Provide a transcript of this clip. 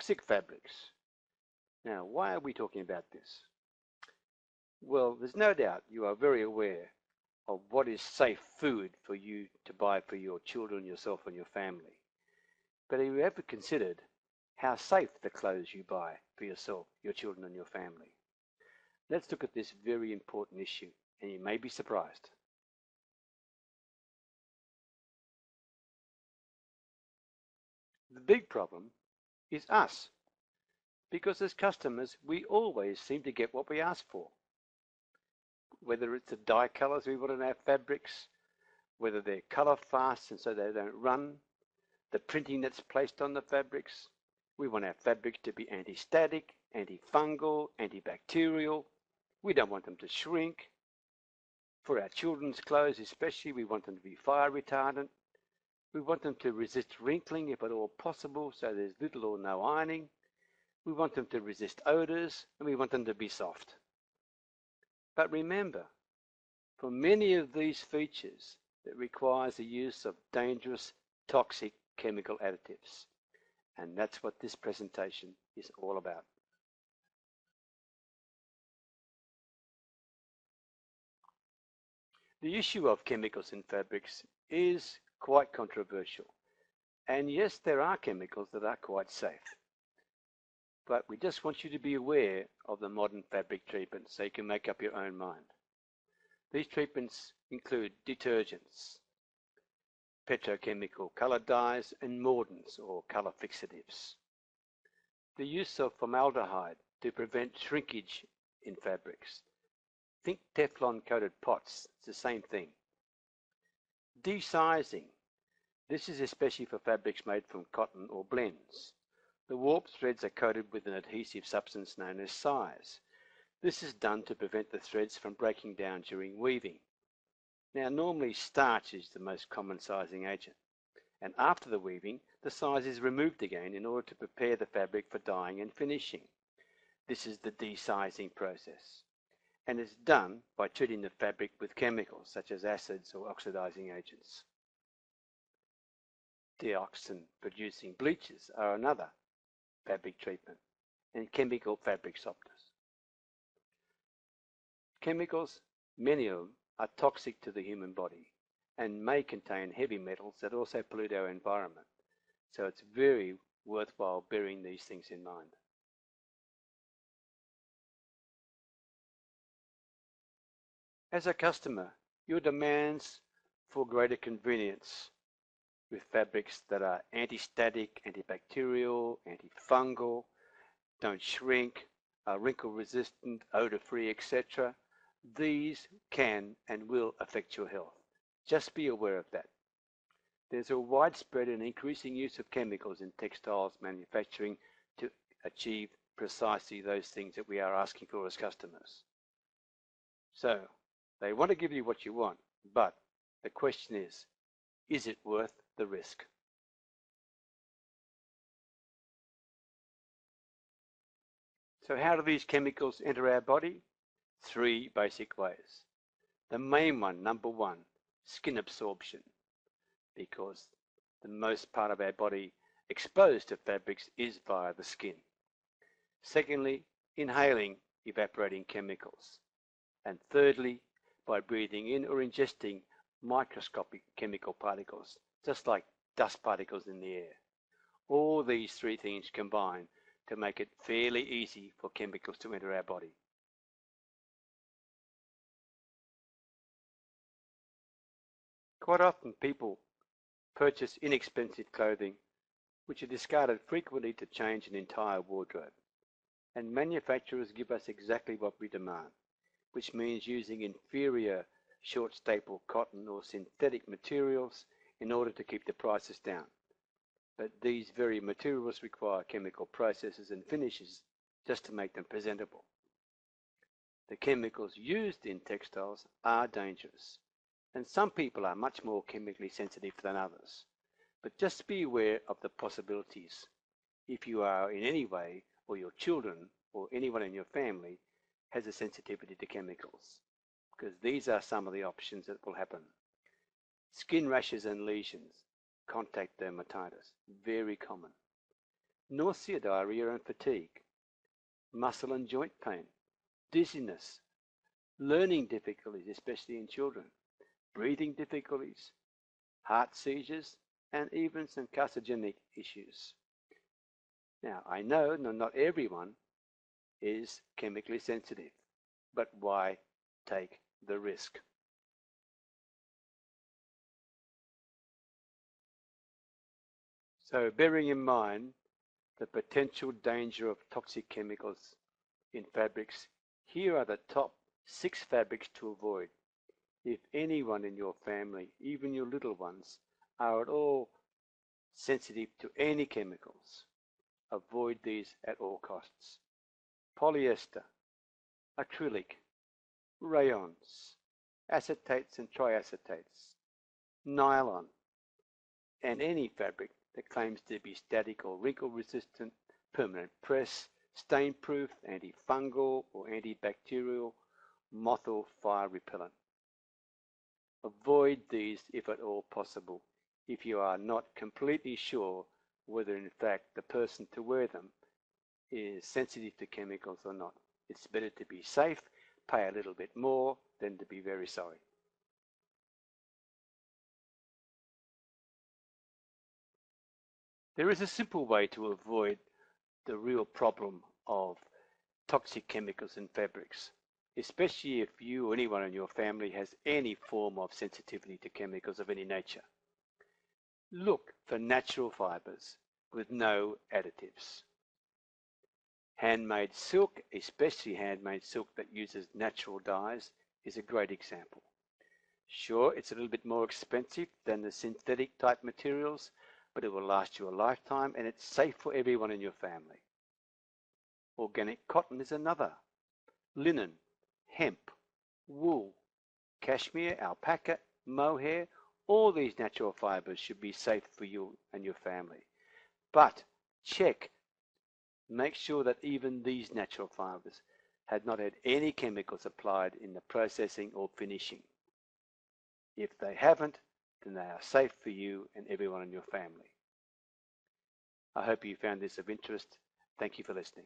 toxic fabrics. Now, why are we talking about this? Well, there's no doubt you are very aware of what is safe food for you to buy for your children, yourself, and your family. But have you ever considered how safe the clothes you buy for yourself, your children, and your family? Let's look at this very important issue, and you may be surprised. The big problem is us, because as customers, we always seem to get what we ask for. Whether it's the dye colours we want in our fabrics, whether they're colour fast and so they don't run, the printing that's placed on the fabrics. We want our fabrics to be anti-static, anti-fungal, anti-bacterial. We don't want them to shrink. For our children's clothes especially, we want them to be fire retardant. We want them to resist wrinkling if at all possible, so there's little or no ironing. We want them to resist odours, and we want them to be soft. But remember, for many of these features, it requires the use of dangerous, toxic chemical additives. And that's what this presentation is all about. The issue of chemicals in fabrics is quite controversial. And yes, there are chemicals that are quite safe. But we just want you to be aware of the modern fabric treatments so you can make up your own mind. These treatments include detergents, petrochemical colour dyes, and mordants or colour-fixatives. The use of formaldehyde to prevent shrinkage in fabrics. Think Teflon-coated pots, it's the same thing. Desizing. This is especially for fabrics made from cotton or blends. The warp threads are coated with an adhesive substance known as size. This is done to prevent the threads from breaking down during weaving. Now, normally starch is the most common sizing agent, and after the weaving, the size is removed again in order to prepare the fabric for dyeing and finishing. This is the desizing process, and it's done by treating the fabric with chemicals such as acids or oxidizing agents. Dioxin-producing bleaches are another fabric treatment, and chemical fabric softeners. Chemicals, many of them, are toxic to the human body and may contain heavy metals that also pollute our environment. So it's very worthwhile bearing these things in mind. As a customer, your demands for greater convenience with fabrics that are anti-static, antibacterial, antifungal, don't shrink, are wrinkle resistant, odor free, etc. These can and will affect your health. Just be aware of that. There's a widespread and increasing use of chemicals in textiles manufacturing to achieve precisely those things that we are asking for as customers. So, they want to give you what you want, but the question is it worth the risk? So how do these chemicals enter our body? 3 basic ways. The main one, number 1, skin absorption, because the most part of our body exposed to fabrics is via the skin. Secondly, inhaling evaporating chemicals. And thirdly, by breathing in or ingesting microscopic chemical particles, just like dust particles in the air. All these 3 things combine to make it fairly easy for chemicals to enter our body. Quite often people purchase inexpensive clothing which are discarded frequently to change an entire wardrobe. And manufacturers give us exactly what we demand, which means using inferior short staple cotton or synthetic materials in order to keep the prices down. But these very materials require chemical processes and finishes just to make them presentable. The chemicals used in textiles are dangerous, and some people are much more chemically sensitive than others. But just be aware of the possibilities if you are in any way, or your children, or anyone in your family has a sensitivity to chemicals, because these are some of the options that will happen. Skin rashes and lesions, contact dermatitis, very common. nausea, diarrhea and fatigue, muscle and joint pain, dizziness, learning difficulties, especially in children, breathing difficulties, heart seizures, and even some carcinogenic issues. Now, I know not everyone is chemically sensitive, but why take the risk? So, bearing in mind the potential danger of toxic chemicals in fabrics, here are the top 6 fabrics to avoid. If anyone in your family, even your little ones, are at all sensitive to any chemicals, avoid these at all costs. Polyester, acrylic, rayons, acetates and triacetates, nylon, and any fabric that claims to be static or wrinkle resistant, permanent press, stain proof, anti-fungal or anti-bacterial, moth or fire repellent. Avoid these if at all possible if you are not completely sure whether in fact the person to wear them is sensitive to chemicals or not. It's better to be safe, pay a little bit more than to be very sorry. There is a simple way to avoid the real problem of toxic chemicals in fabrics, especially if you or anyone in your family has any form of sensitivity to chemicals of any nature. Look for natural fibers with no additives. Handmade silk, especially handmade silk that uses natural dyes, is a great example. Sure, it's a little bit more expensive than the synthetic type materials, but it will last you a lifetime and it's safe for everyone in your family. Organic cotton is another. Linen, hemp, wool, cashmere, alpaca, mohair, all these natural fibers should be safe for you and your family. But check, make sure that even these natural fibers had not had any chemicals applied in the processing or finishing. If they haven't, then they are safe for you and everyone in your family. I hope you found this of interest. Thank you for listening.